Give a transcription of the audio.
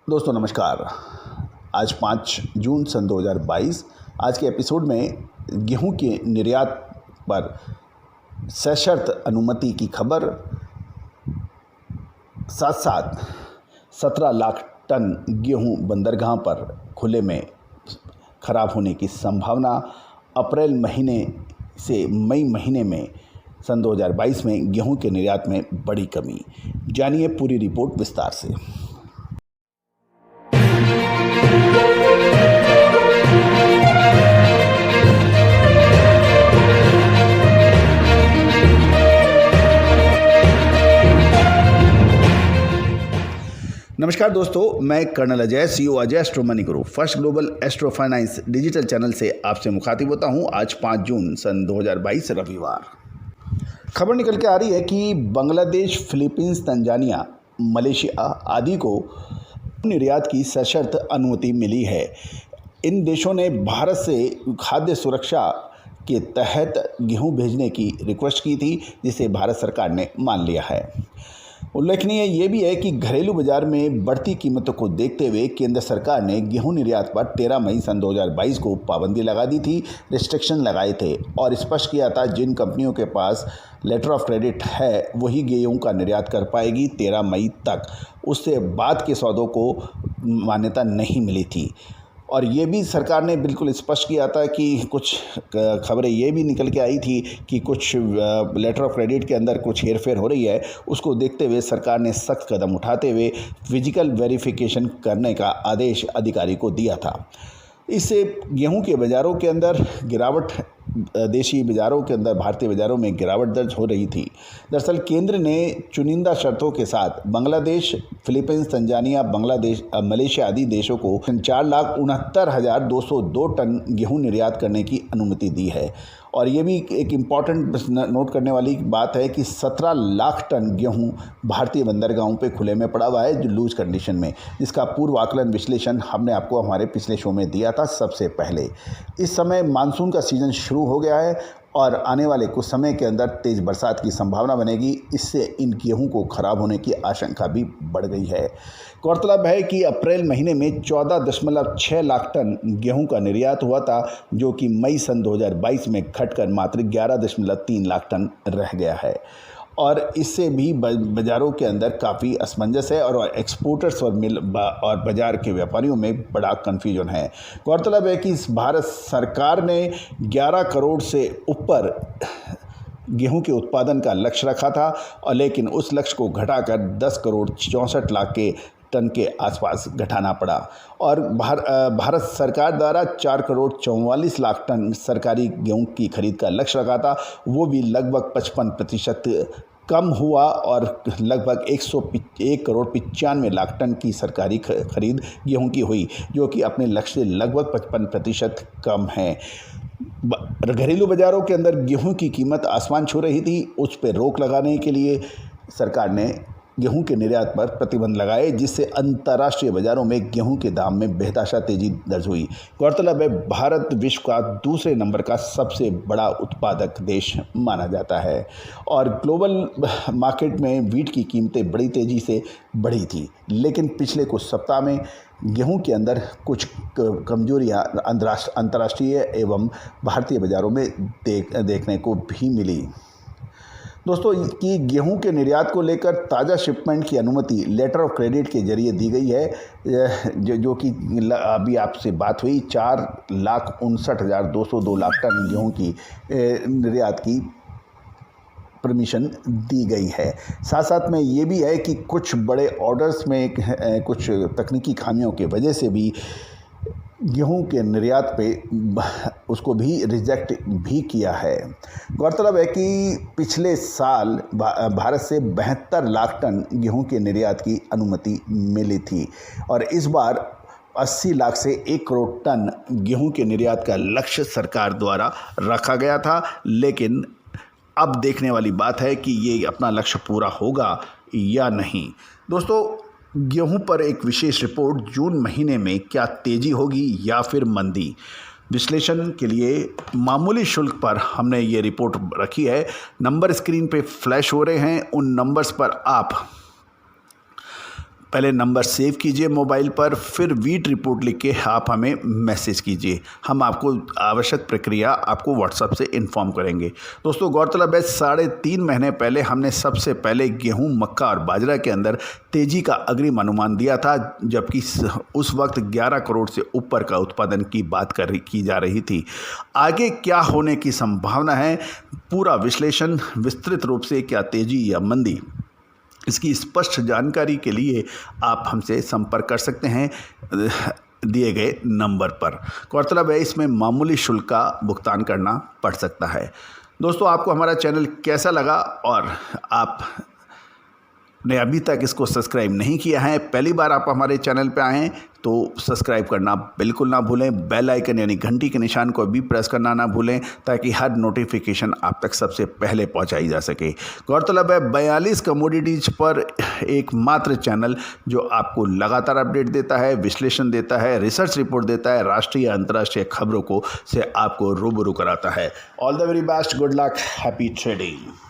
दोस्तों नमस्कार। आज 5 जून सन 2022। आज के एपिसोड में गेहूं के निर्यात पर सशर्त अनुमति की खबर, साथ साथ 17 लाख टन गेहूं बंदरगाह पर खुले में खराब होने की संभावना, अप्रैल महीने से मई महीने में सन 2022 में गेहूं के निर्यात में बड़ी कमी। जानिए पूरी रिपोर्ट विस्तार से। नमस्कार दोस्तों, मैं colonel Ajay, CEO Ajay astro money guru, first global astro finance digital channel से आपसे मुखातिब होता हूं। आज 5 जून सन 2022 रविवार। खबर निकल के आ रही है कि बांग्लादेश, फिलीपींस, तंजानिया, मलेशिया आदि को निर्यात की सशर्त अनुमति मिली है। इन देशों ने भारत से खाद्य सुरक्षा के तहत गेहूं भेजने की रिक्वेस्ट की थी, जिसे भारत सरकार ने मान लिया है। उल्लेखनीय ये भी है कि घरेलू बाजार में बढ़ती कीमतों को देखते हुए केंद्र सरकार ने गेहूं निर्यात पर 13 मई सन 2022 को पाबंदी लगा दी थी, रिस्ट्रिक्शन लगाए थे और स्पष्ट किया था जिन कंपनियों के पास लेटर ऑफ क्रेडिट है वही गेहूं का निर्यात कर पाएगी 13 मई तक। उससे बाद के सौदों को मान्यता नहीं मिली थी। और ये भी सरकार ने बिल्कुल स्पष्ट किया था कि कुछ खबरें ये भी निकल के आई थी कि कुछ लेटर ऑफ क्रेडिट के अंदर कुछ हेरफेर हो रही है। उसको देखते हुए सरकार ने सख्त कदम उठाते हुए फिजिकल वेरिफिकेशन करने का आदेश अधिकारी को दिया था। इससे गेहूं के बाज़ारों के अंदर गिरावट, देशी बाज़ारों के अंदर, भारतीय बाज़ारों में गिरावट दर्ज हो रही थी। दरअसल केंद्र ने चुनिंदा शर्तों के साथ Bangladesh, Philippines, Tanzania, Bangladesh, Malaysia आदि देशों को 4,69,202 टन गेहूं निर्यात करने की अनुमति दी है। और ये भी एक इम्पॉर्टेंट नोट करने वाली बात है कि 17 लाख टन गेहूं भारतीय बंदरगाहों पे खुले में पड़ा हुआ है, जो लूज कंडीशन में, जिसका पूर्व आकलन विश्लेषण हमने आपको हमारे पिछले शो में दिया था सबसे पहले। इस समय मानसून का सीज़न शुरू हो गया है और आने वाले कुछ समय के अंदर तेज़ बरसात की संभावना बनेगी। इससे इन गेहूं को खराब होने की आशंका भी बढ़ गई है। गौरतलब है कि अप्रैल महीने में 14.6 लाख टन गेहूं का निर्यात हुआ था, जो कि मई सन 2022 में घटकर मात्र 11.3 लाख टन रह गया है। और इससे भी बाज़ारों के अंदर काफ़ी असमंजस है और एक्सपोर्टर्स और बाज़ार के व्यापारियों में बड़ा कन्फ्यूजन है। गौरतलब है कि इस भारत सरकार ने 11 करोड़ से ऊपर गेहूं के उत्पादन का लक्ष्य रखा था, और लेकिन उस लक्ष्य को घटाकर 10 करोड़ 64 लाख के टन के आसपास घटाना पड़ा। और भारत सरकार द्वारा 4 करोड़ 44 लाख टन सरकारी गेहूं की खरीद का लक्ष्य रखा था, वो भी लगभग 55% कम हुआ और लगभग 1 करोड़ 95 लाख टन की सरकारी खरीद गेहूं की हुई, जो कि अपने लक्ष्य से लगभग 55% कम है। घरेलू बाज़ारों के अंदर गेहूं की कीमत आसमान छू रही थी। उस पर रोक लगाने के लिए सरकार ने गेहूं के निर्यात पर प्रतिबंध लगाए, जिससे अंतर्राष्ट्रीय बाज़ारों में गेहूं के दाम में बेतहाशा तेजी दर्ज हुई। गौरतलब है भारत विश्व का दूसरे नंबर का सबसे बड़ा उत्पादक देश माना जाता है और ग्लोबल मार्केट में वीट की कीमतें बड़ी तेज़ी से बढ़ी थी। लेकिन पिछले कुछ सप्ताह में गेहूं के अंदर कुछ कमजोरियां अंतर्राष्ट्रीय एवं भारतीय बाज़ारों में देखने को भी मिली। दोस्तों, कि गेहूं के निर्यात को लेकर ताज़ा शिपमेंट की अनुमति लेटर ऑफ क्रेडिट के जरिए दी गई है, जो कि अभी आपसे बात हुई 4,59,202 लाख टन गेहूं की निर्यात की परमिशन दी गई है। साथ साथ में ये भी है कि कुछ बड़े ऑर्डर्स में कुछ तकनीकी खामियों की वजह से भी गेहूं के निर्यात पे उसको भी रिजेक्ट भी किया है। गौरतलब है कि पिछले साल भारत से 72 लाख टन गेहूं के निर्यात की अनुमति मिली थी और इस बार 80 लाख से 1 करोड़ टन गेहूं के निर्यात का लक्ष्य सरकार द्वारा रखा गया था। लेकिन अब देखने वाली बात है कि ये अपना लक्ष्य पूरा होगा या नहीं। दोस्तों, गेहूं पर एक विशेष रिपोर्ट, जून महीने में क्या तेज़ी होगी या फिर मंदी। विश्लेषण के लिए मामूली शुल्क पर हमने ये रिपोर्ट रखी है। नंबर स्क्रीन पे फ्लैश हो रहे हैं, उन नंबर्स पर आप पहले नंबर सेव कीजिए मोबाइल पर, फिर वीट रिपोर्ट लिख के आप हमें मैसेज कीजिए। हम आपको आवश्यक प्रक्रिया आपको व्हाट्सएप से इन्फॉर्म करेंगे। दोस्तों गौरतलब है 3.5 महीने पहले हमने सबसे पहले गेहूं, मक्का और बाजरा के अंदर तेज़ी का अग्रिम अनुमान दिया था, जबकि उस वक्त 11 करोड़ से ऊपर का उत्पादन की बात की जा रही थी। आगे क्या होने की संभावना है, पूरा विश्लेषण विस्तृत रूप से, क्या तेज़ी या मंदी, इसकी स्पष्ट जानकारी के लिए आप हमसे संपर्क कर सकते हैं दिए गए नंबर पर। गौरतलब है इसमें मामूली शुल्क का भुगतान करना पड़ सकता है। दोस्तों आपको हमारा चैनल कैसा लगा, और आप ने अभी तक इसको सब्सक्राइब नहीं किया है, पहली बार आप हमारे चैनल पे आए हैं तो सब्सक्राइब करना बिल्कुल ना भूलें। बेल आइकन यानी घंटी के निशान को भी प्रेस करना ना भूलें, ताकि हर नोटिफिकेशन आप तक सबसे पहले पहुंचाई जा सके। गौरतलब है 42 कमोडिटीज पर एकमात्र चैनल जो आपको लगातार अपडेट देता है, विश्लेषण देता है, रिसर्च रिपोर्ट देता है, राष्ट्रीय अंतर्राष्ट्रीय खबरों को से आपको रूबरू कराता है। All the very best, good luck, happy trading.